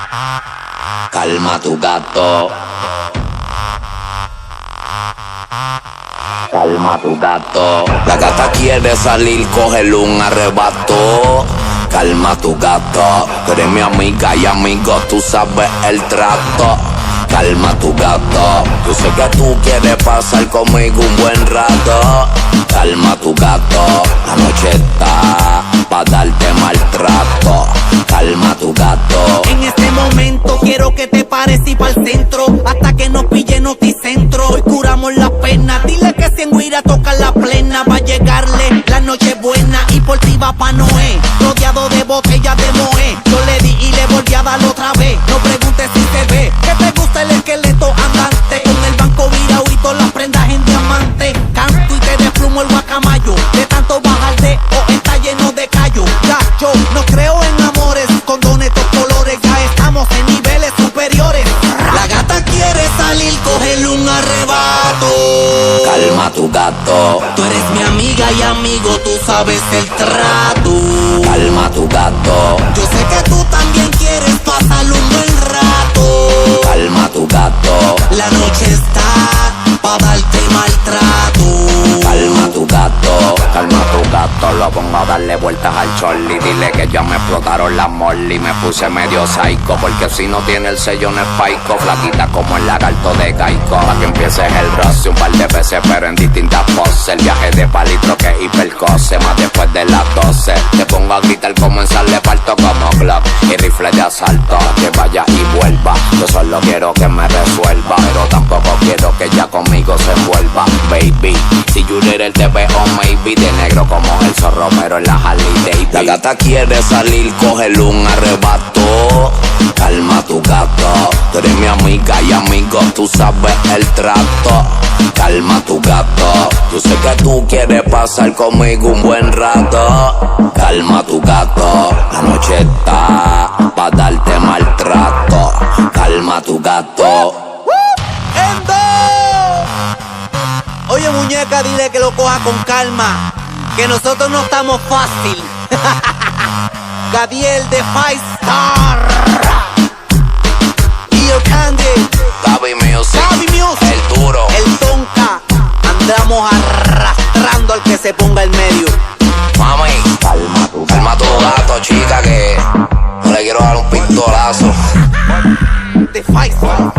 Calma tu gato. Calma tu gato. La gata quiere salir, cógele un arrebato. Calma tu gato. Tú eres mi amiga y amigo, tú sabes el trato. Calma tu gato. Yo sé que tú quieres pasar conmigo un buen rato. Calma tu gato. La noche está pa' darte maltrato. Calma tu gato. En este momento quiero que te pares y pa'l centro, hasta que nos pille Noticentro. Hoy curamos la pena. Dile que si en Guira toca la plena, va a llegarle la noche buena. Y por ti va pa' Noé, rodeado de botellas de Moé. Yo le di y le volví a dar otra vez. No preguntes si se ve, que te gusta el esqueleto andante, con el banco virado y todas las prendas en diamante. Canto y te desplumo el guacamayo, de tanto bajarte o está lleno de callo. Ya yo no creo en amores, condones estos colores, ya estamos en niveles superiores. La gata quiere salir, cógele un arrebato. Calma tu gato. Tú eres mi amiga y amigo, tú sabes el trato. Calma tu gato. Yo sé que tú también quieres pasar un buen rato. Calma tu gato. La noche está pa' darte maltrato. Calma tu gato. Calma tu gato. Lo pongo a darle vueltas al chorli. Dile que ya me explotaron las molly. Me puse medio psycho, porque si no tiene el sello no es paico. Flaquita como el lagarto de Gaico. Pa' que empieces el roce un par de veces, pero en distintas poses. El viaje de palitro que es hipercose. Más después de las 12 te pongo a gritar como en sale parto como Glock y rifle de asalto. Que vaya y vuelva. Yo solo quiero que me resuelva, pero tampoco quiero que ella conmigo se envuelva. Baby, si you el te veo maybe. De negro como el zorro, pero en la Harley Davidson. La gata quiere salir, cógele un arrebato. Calma tu gato. Tú eres mi amiga y amigo, tú sabes el trato. Calma tu gato. Yo sé que tú quieres pasar conmigo un buen rato. Calma tu gato. La noche está pa' darte maltrato. Calma tu gato. ¡Endo! Oye muñeca, dile que lo coja con calma, que nosotros no estamos fácil. Gadiel de Five Star y el Candy, Gaby Music, el duro, el Tonka. Andamos arrastrando al que se ponga en medio. mami, calma tu gato, chica, que no le quiero dar un pistolazo. De Five Star.